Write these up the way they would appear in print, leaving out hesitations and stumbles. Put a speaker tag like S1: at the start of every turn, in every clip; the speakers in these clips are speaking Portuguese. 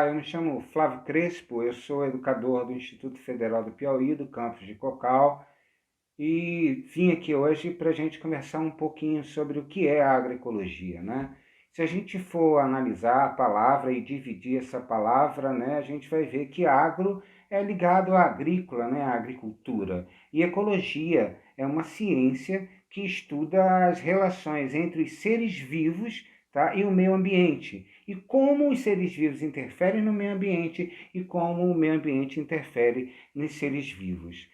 S1: eu me chamo Flávio Crespo, eu sou educador do Instituto Federal do Piauí, do campus de Cocal, e vim aqui hoje para a gente conversar um pouquinho sobre o que é a agroecologia, né? Se a gente for analisar a palavra e dividir essa palavra, né, a gente vai ver que agro é ligado à agrícola, né, à agricultura, e ecologia é uma ciência que estuda as relações entre os seres vivos, tá, e o meio ambiente, e como os seres vivos interferem no meio ambiente e como o meio ambiente interfere nos seres vivos.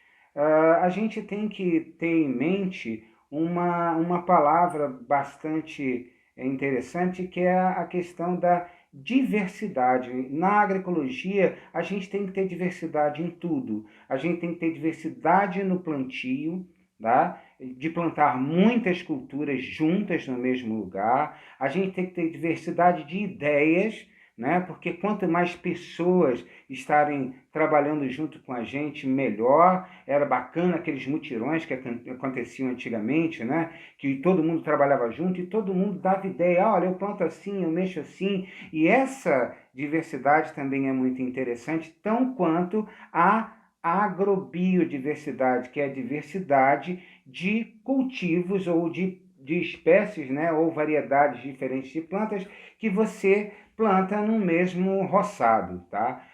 S1: A gente tem que ter em mente uma palavra bastante interessante, que é a questão da diversidade. Na agroecologia, a gente tem que ter diversidade em tudo. A gente tem que ter diversidade no plantio, tá? De plantar muitas culturas juntas no mesmo lugar. A gente tem que ter diversidade de ideias, né? Porque quanto mais pessoas estarem trabalhando junto com a gente, melhor. Era bacana aqueles mutirões que aconteciam antigamente, né? Que todo mundo trabalhava junto e todo mundo dava ideia. Olha, eu planto assim, eu mexo assim. E essa diversidade também é muito interessante, tão quanto a agrobiodiversidade, que é a diversidade de cultivos ou de espécies, né, ou variedades diferentes de plantas que você planta no mesmo roçado, tá?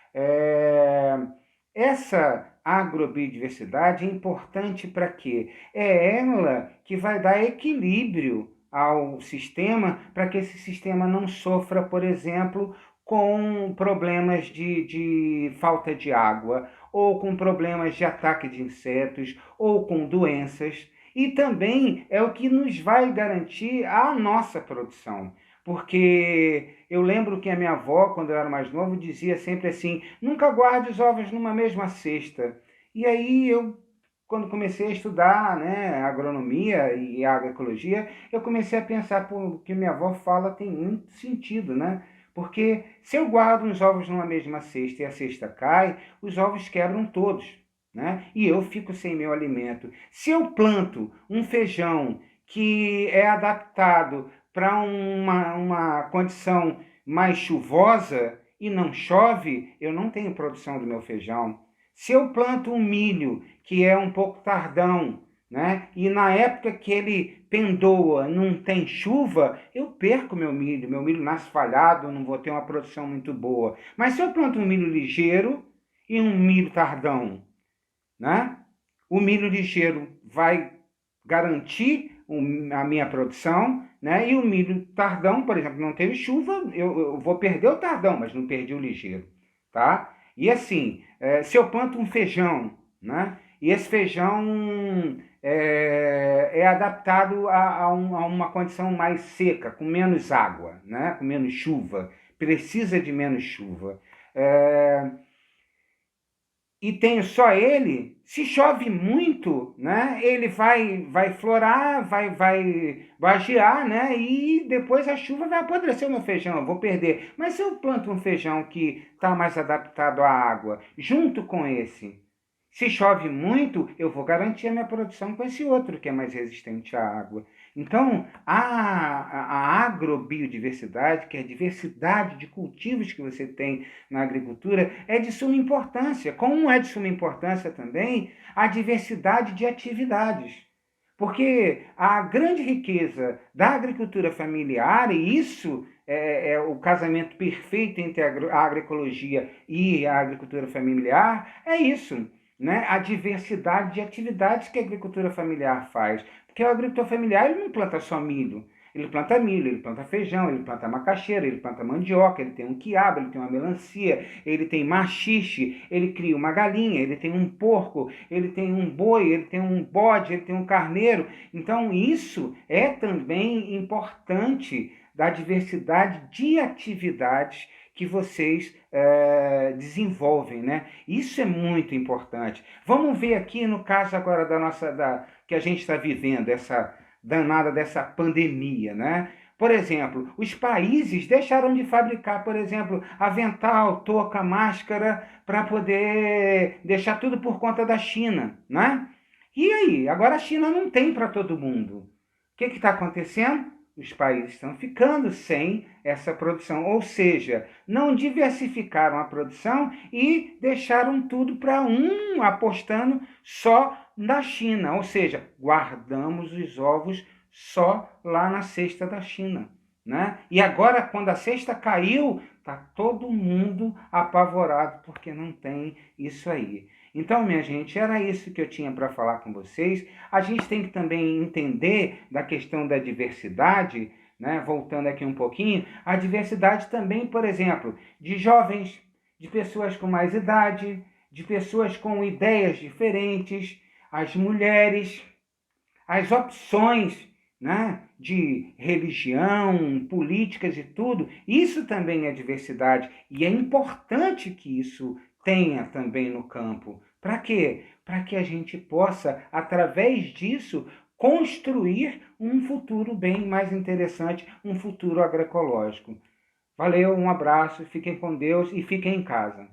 S1: Essa agrobiodiversidade é importante para quê? É ela que vai dar equilíbrio ao sistema, para que esse sistema não sofra, por exemplo, com problemas de falta de água, ou com problemas de ataque de insetos, ou com doenças. E também é o que nos vai garantir a nossa produção. Porque eu lembro que a minha avó, quando eu era mais novo, dizia sempre assim: nunca guarde os ovos numa mesma cesta. E aí eu, quando comecei a estudar, né, agronomia e agroecologia, eu comecei a pensar, pô, o que minha avó fala tem muito sentido, né? Porque se eu guardo os ovos numa mesma cesta e a cesta cai, os ovos quebram todos, né? E eu fico sem meu alimento. Se eu planto um feijão que é adaptado para uma condição mais chuvosa e não chove, eu não tenho produção do meu feijão. Se eu planto um milho que é um pouco tardão, né? E na época que ele pendoa, não tem chuva, eu perco meu milho nasce falhado, não vou ter uma produção muito boa. Mas se eu planto um milho ligeiro e um milho tardão, né? O milho ligeiro vai garantir a minha produção, né? E o milho tardão, por exemplo, não teve chuva, eu vou perder o tardão, mas não perdi o ligeiro, tá? E assim, se eu planto um feijão, né? E esse feijão é adaptado a uma condição mais seca, com menos água, né? Com menos chuva, precisa de menos chuva. É, e tenho só ele, se chove muito, né, ele vai florar, vai gear, né, e depois a chuva vai apodrecer o meu feijão, eu vou perder. Mas se eu planto um feijão que está mais adaptado à água, junto com esse, se chove muito, eu vou garantir a minha produção com esse outro que é mais resistente à água. Então, a agrobiodiversidade, que é a diversidade de cultivos que você tem na agricultura, é de suma importância. Como é de suma importância também a diversidade de atividades. Porque a grande riqueza da agricultura familiar, e isso é o casamento perfeito entre a agroecologia e a agricultura familiar, é isso, né? A diversidade de atividades que a agricultura familiar faz. Porque o agricultor familiar ele não planta só milho. Milho, ele planta feijão, ele planta macaxeira, ele planta mandioca, ele tem um quiabo, ele tem uma melancia, ele tem maxixe, ele cria uma galinha, ele tem um porco, ele tem um boi, ele tem um bode, ele tem um carneiro. Então, isso é também importante da diversidade de atividades que vocês desenvolvem, né? Isso é muito importante. Vamos ver aqui no caso agora que a gente está vivendo, essa danada dessa pandemia, né? Por exemplo, os países deixaram de fabricar, por exemplo, avental, touca, máscara, para poder deixar tudo por conta da China, né? E aí? Agora a China não tem para todo mundo. O que está acontecendo? os países estão ficando sem essa produção, ou seja, não diversificaram a produção e deixaram tudo para apostando só na China, ou seja, guardamos os ovos só lá na cesta da China, né? E agora, quando a cesta caiu, está todo mundo apavorado porque não tem isso aí. Então, minha gente, era isso que eu tinha para falar com vocês. A gente tem que também entender da questão da diversidade, né? Voltando aqui um pouquinho, a diversidade também, por exemplo, de jovens, de pessoas com mais idade, de pessoas com ideias diferentes, as mulheres, as opções, né, de religião, políticas e tudo, isso também é diversidade e é importante que isso tenha também no campo. Para quê? Para que a gente possa, através disso, construir um futuro bem mais interessante, um futuro agroecológico. Valeu, um abraço, fiquem com Deus e fiquem em casa.